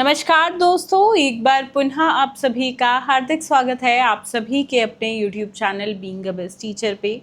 नमस्कार दोस्तों, एक बार पुनः आप सभी का हार्दिक स्वागत है आप सभी के अपने YouTube channel being a best teacher पे।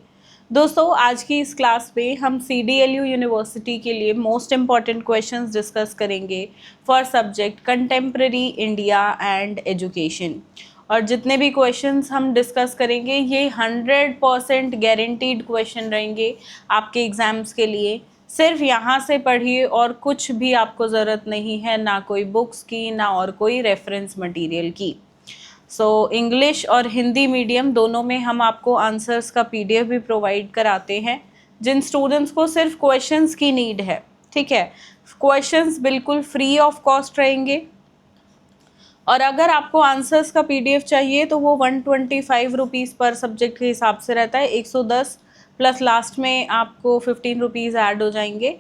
दोस्तों, आज की इस क्लास में हम CDLU यूनिवर्सिटी के लिए मोस्ट इम्पॉर्टेंट क्वेश्चंस डिस्कस करेंगे for subject contemporary India and education. और जितने भी क्वेश्चंस हम डिस्कस करेंगे ये 100% गारंटीड क्वेश्चन रहेंगे आपके एग्जाम्स के लिए। सिर्फ यहाँ से पढ़िए और कुछ भी आपको ज़रूरत नहीं है, ना कोई बुक्स की ना और कोई रेफरेंस मटेरियल की। इंग्लिश और हिंदी मीडियम दोनों में हम आपको आंसर्स का PDF भी प्रोवाइड कराते हैं। जिन स्टूडेंट्स को सिर्फ क्वेश्चंस की नीड है, ठीक है, क्वेश्चंस बिल्कुल फ्री ऑफ कॉस्ट रहेंगे। और अगर आपको आंसर्स का PDF चाहिए तो वो 125 रुपीज़ पर सब्जेक्ट के हिसाब से रहता है, 110 प्लस लास्ट में आपको 15 रुपीज़ ऐड हो जाएंगे।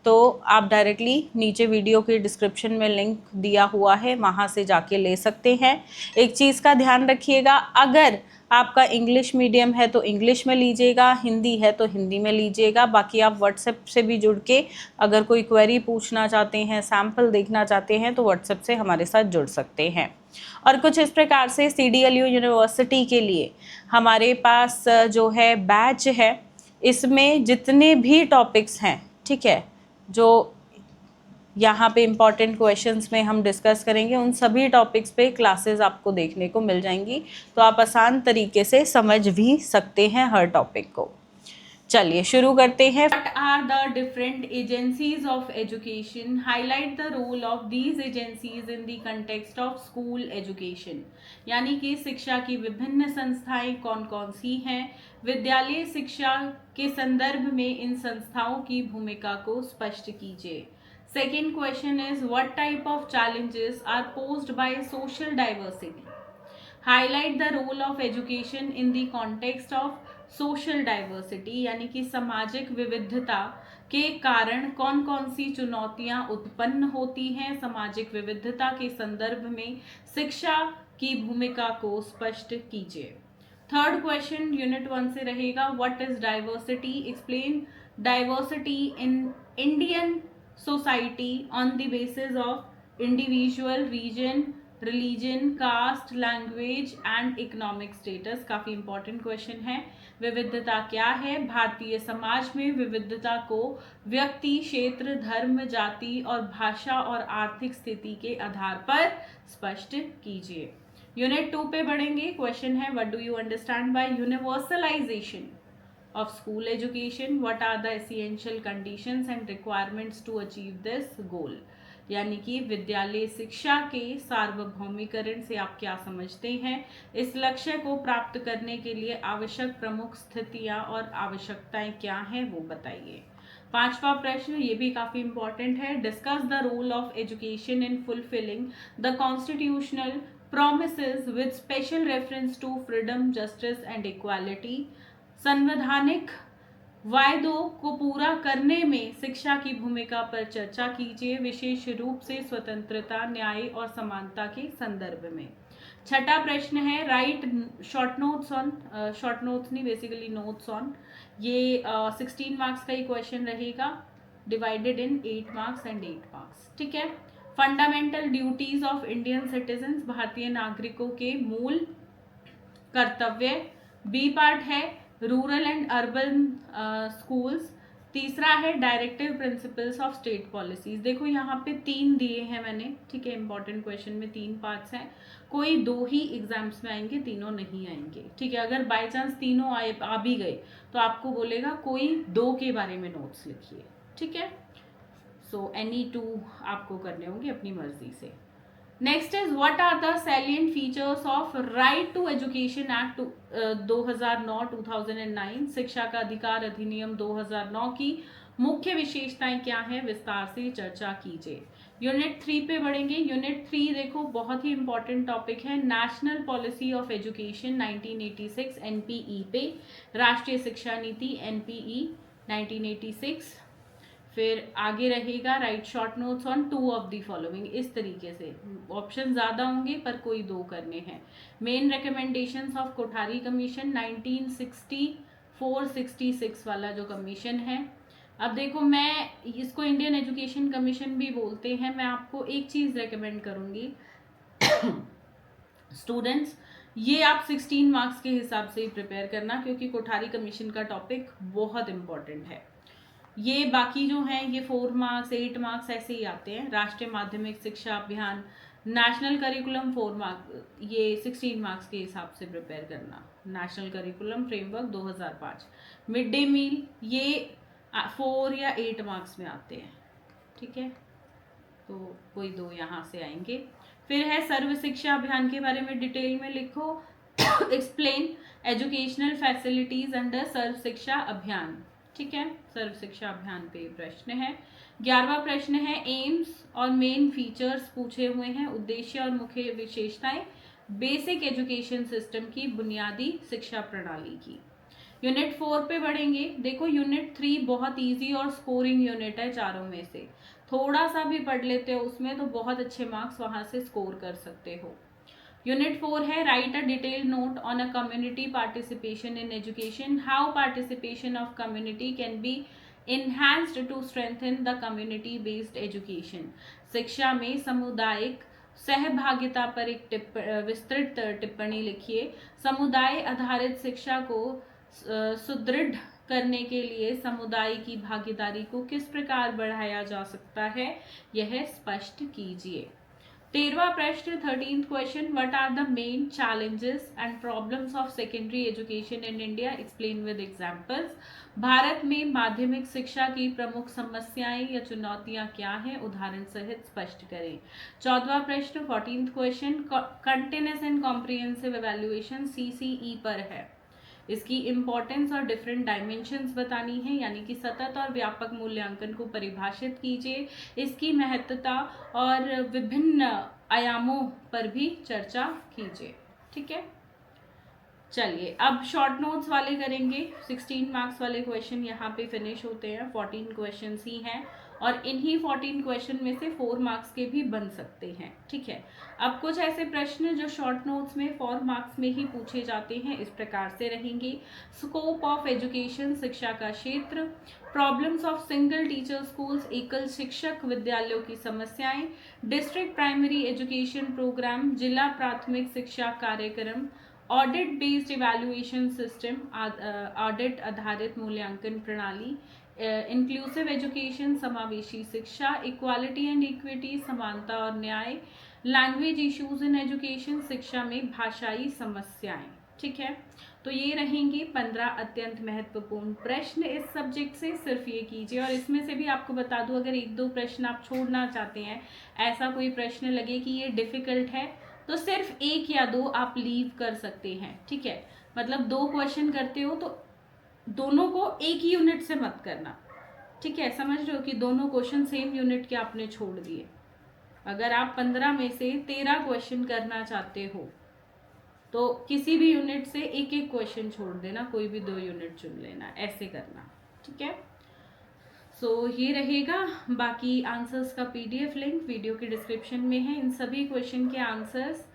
तो आप डायरेक्टली नीचे वीडियो के डिस्क्रिप्शन में लिंक दिया हुआ है, वहाँ से जाके ले सकते हैं। एक चीज़ का ध्यान रखिएगा, अगर आपका इंग्लिश मीडियम है तो इंग्लिश में लीजिएगा, हिंदी है तो हिंदी में लीजिएगा। बाकी आप व्हाट्सएप से भी जुड़ के अगर कोई क्वेरी पूछना चाहते हैं, सैम्पल देखना चाहते हैं तो व्हाट्सएप से हमारे साथ जुड़ सकते हैं। और कुछ इस प्रकार से CDLU यूनिवर्सिटी के लिए हमारे पास जो है बैच है, इसमें जितने भी टॉपिक्स हैं, ठीक है, जो यहाँ पे इम्पॉर्टेंट क्वेश्चंस में हम डिस्कस करेंगे, उन सभी टॉपिक्स पे क्लासेस आपको देखने को मिल जाएंगी, तो आप आसान तरीके से समझ भी सकते हैं हर टॉपिक को। चलिए शुरू करते हैं। What are the different agencies of education? Highlight the role of these agencies in the context of school education. यानी कि शिक्षा की विभिन्न संस्थाएं कौन कौन सी हैं, विद्यालय शिक्षा के संदर्भ में इन संस्थाओं की भूमिका को स्पष्ट कीजिए। Second question is, what type of challenges are posed by social diversity? Highlight the role of education in the context of social diversity, यानी कि सामाजिक विविधता के कारण कौन कौन सी चुनौतियां उत्पन्न होती हैं। सामाजिक विविधता के संदर्भ में शिक्षा की भूमिका को स्पष्ट कीजिए। थर्ड क्वेश्चन यूनिट 1 से रहेगा, what is diversity? Explain diversity in Indian society on the basis of individual, region, religion, caste, language and economic status. काफी इंपॉर्टेंट क्वेश्चन है। विविधता क्या है? भारतीय समाज में विविधता को व्यक्ति, क्षेत्र, धर्म, जाति और भाषा और आर्थिक स्थिति के आधार पर स्पष्ट कीजिए। यूनिट 2 पे बढ़ेंगे। क्वेश्चन है, what do you understand by universalization of school education? What are the essential conditions and requirements to achieve this goal? यानी कि विद्यालय शिक्षा के सार्वभौमिकरण से आप क्या समझते हैं? इस लक्ष्य को प्राप्त करने के लिए आवश्यक प्रमुख स्थितियां और आवश्यकताएं क्या हैं, वो बताइए। पांचवा प्रश्न ये भी काफी इंपॉर्टेंट है। Discuss the role of education in fulfilling the constitutional promises with special reference to freedom, justice and equality. संवैधानिक वायदों को पूरा करने में शिक्षा की भूमिका पर चर्चा कीजिए, विशेष रूप से स्वतंत्रता, न्याय और समानता के संदर्भ में। छठा प्रश्न है, right short notes on, short notes नहीं, बेसिकली नोट्स ऑन। ये 16 मार्क्स का ही क्वेश्चन रहेगा, divided in 8 marks and 8 marks, ठीक है। Fundamental duties of Indian citizens, भारतीय नागरिकों के मूल कर्तव्य। बी पार्ट है रूरल एंड अर्बन स्कूल्स। तीसरा है directive principles of state policies. देखो यहाँ पे 3 दिए हैं मैंने, ठीक है, इंपॉर्टेंट क्वेश्चन में 3 पार्ट्स हैं, कोई 2 ही एग्जाम्स में आएंगे, तीनों नहीं आएंगे, ठीक है। अगर बाय चांस तीनों आ भी गए तो आपको बोलेगा कोई 2 के बारे में नोट्स लिखिए, ठीक है। सो एनी 2 आपको करने होंगे अपनी मर्जी से। Next is, what are the salient features of right to education act 2009 शिक्षा का अधिकार अधिनियम 2009 की मुख्य विशेषताएं क्या हैं, विस्तार से चर्चा कीजिए। यूनिट 3 पे बढ़ेंगे। यूनिट 3 देखो बहुत ही इंपॉर्टेंट टॉपिक है, national policy of education 1986 NPE पे, राष्ट्रीय शिक्षा नीति NPE 1986। फिर आगे रहेगा, right short notes on 2 of the following. इस तरीके से ऑप्शन ज्यादा होंगे पर कोई 2 करने हैं। Main recommendations of Kothari commission 1964-66 वाला जो कमीशन है। अब देखो, मैं इसको इंडियन एजुकेशन कमीशन भी बोलते हैं, मैं आपको एक चीज़ रेकमेंड करूँगी स्टूडेंट्स, ये आप 16 मार्क्स के हिसाब से ही प्रिपेयर करना, क्योंकि कोठारी कमीशन का टॉपिक बहुत इंपॉर्टेंट है। ये बाकी जो हैं ये 4 मार्क्स 8 मार्क्स ऐसे ही आते हैं। राष्ट्रीय माध्यमिक शिक्षा अभियान, नेशनल करिकुलम 4 मार्क्स, ये 16 मार्क्स के हिसाब से प्रिपेयर करना। National curriculum framework 2005, mid day meal, ये 4 या 8 मार्क्स में आते हैं, ठीक है। तो कोई 2 यहाँ से आएंगे। फिर है सर्व शिक्षा अभियान के बारे में डिटेल में लिखो। एक्सप्लेन एजुकेशनल फैसिलिटीज अंडर सर्व शिक्षा अभियान, ठीक है। सर्व शिक्षा अभियान पे प्रश्न है। 11वां प्रश्न है एम्स और मेन फीचर्स पूछे हुए हैं, उद्देश्य और मुख्य विशेषताएं बेसिक एजुकेशन सिस्टम की बुनियादी शिक्षा प्रणाली की। यूनिट 4 पे बढ़ेंगे। देखो यूनिट 3 बहुत इजी और स्कोरिंग यूनिट है चारों में से, थोड़ा सा भी पढ़ लेते हो उसमें तो बहुत अच्छे मार्क्स वहां से स्कोर कर सकते हो। यूनिट 4 है write a detailed note on a community participation in education, how participation of community can be enhanced to strengthen the community based education. शिक्षा में सामुदायिक सहभागिता पर एक विस्तृत टिप्पणी लिखिए। समुदाय आधारित शिक्षा को सुदृढ़ करने के लिए समुदाय की भागीदारी को किस प्रकार बढ़ाया जा सकता है, यह स्पष्ट कीजिए। 13वां प्रश्न 13th question, what are the main challenges and problems of secondary education in India, explain with examples. भारत में माध्यमिक शिक्षा की प्रमुख समस्याएं या चुनौतियां क्या हैं, उदाहरण सहित स्पष्ट करें। 14वां प्रश्न 14th question, continuous and comprehensive evaluation CCE पर है, इसकी इम्पोर्टेंस और डिफरेंट डायमेंशंस बतानी है, यानी कि सतत और व्यापक मूल्यांकन को परिभाषित कीजिए, इसकी महत्ता और विभिन्न आयामों पर भी चर्चा कीजिए, ठीक है। चलिए अब शॉर्ट नोट्स वाले करेंगे। 16 मार्क्स वाले क्वेश्चन यहाँ पे फिनिश होते हैं, 14 क्वेश्चन ही हैं और इन्हीं 14 क्वेश्चन में से 4 मार्क्स के भी बन सकते हैं, ठीक है। अब कुछ ऐसे प्रश्न जो शॉर्ट नोट्स में 4 मार्क्स में ही पूछे जाते हैं इस प्रकार से रहेंगे। स्कोप ऑफ एजुकेशन, शिक्षा का क्षेत्र। Problems of single teacher schools, एकल शिक्षक विद्यालयों की समस्याएं। डिस्ट्रिक्ट प्राइमरी एजुकेशन प्रोग्राम, जिला प्राथमिक शिक्षा कार्यक्रम। Audit based evaluation system, audit आधारित मूल्यांकन प्रणाली। इंक्लूसिव एजुकेशन, समावेशी शिक्षा। इक्वालिटी एंड इक्विटी, समानता और न्याय। लैंग्वेज इश्यूज इन एजुकेशन, शिक्षा में भाषाई समस्याएं, ठीक है। तो ये रहेंगे 15 अत्यंत महत्वपूर्ण प्रश्न इस सब्जेक्ट से, सिर्फ ये कीजिए। और इसमें से भी आपको बता दूं, अगर 1-2 प्रश्न आप छोड़ना चाहते हैं, ऐसा कोई प्रश्न लगे कि ये डिफिकल्ट है, तो सिर्फ 1 या 2 आप लीव कर सकते हैं, ठीक है। मतलब 2 क्वेश्चन करते हो तो दोनों को एक ही यूनिट से मत करना, ठीक है। समझ रहे हो कि दोनों क्वेश्चन सेम यूनिट के आपने छोड़ दिए। अगर आप 15 में से 13 क्वेश्चन करना चाहते हो तो किसी भी यूनिट से एक एक क्वेश्चन छोड़ देना, कोई भी 2 यूनिट चुन लेना, ऐसे करना, ठीक है। सो ये रहेगा। बाकी आंसर्स का PDF लिंक वीडियो के डिस्क्रिप्शन में है। इन सभी क्वेश्चन के आंसर्स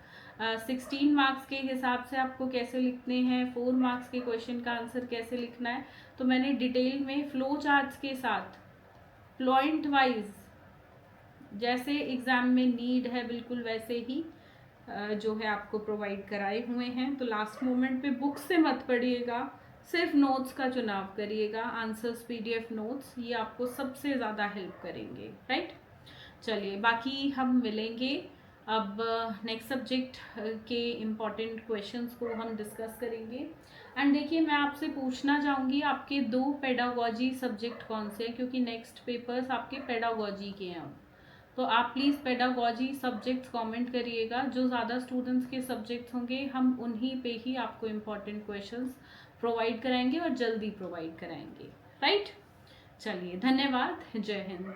16 मार्क्स के हिसाब से आपको कैसे लिखने हैं, 4 मार्क्स के क्वेश्चन का आंसर कैसे लिखना है, तो मैंने डिटेल में फ्लो चार्ट्स के साथ पॉइंट वाइज, जैसे एग्जाम में नीड है बिल्कुल वैसे ही जो है आपको प्रोवाइड कराए हुए हैं। तो लास्ट मोमेंट पे बुक से मत पढ़िएगा, सिर्फ नोट्स का चुनाव करिएगा। आंसर्स PDF नोट्स ये आपको सबसे ज़्यादा हेल्प करेंगे, राइट। चलिए बाकी हम मिलेंगे अब नेक्स्ट सब्जेक्ट के इम्पॉर्टेंट क्वेश्चंस को हम डिस्कस करेंगे। एंड देखिए मैं आपसे पूछना चाहूँगी आपके 2 पेडागोजी सब्जेक्ट कौन से हैं, क्योंकि नेक्स्ट पेपर्स आपके पेडागोजी के हैं। तो आप प्लीज़ पेडागोजी सब्जेक्ट्स कमेंट करिएगा, जो ज़्यादा स्टूडेंट्स के सब्जेक्ट्स होंगे हम उन्हीं पे ही आपको इम्पॉर्टेंट क्वेश्चंस प्रोवाइड कराएंगे और जल्दी प्रोवाइड कराएंगे, राइट। चलिए धन्यवाद, जय हिंद।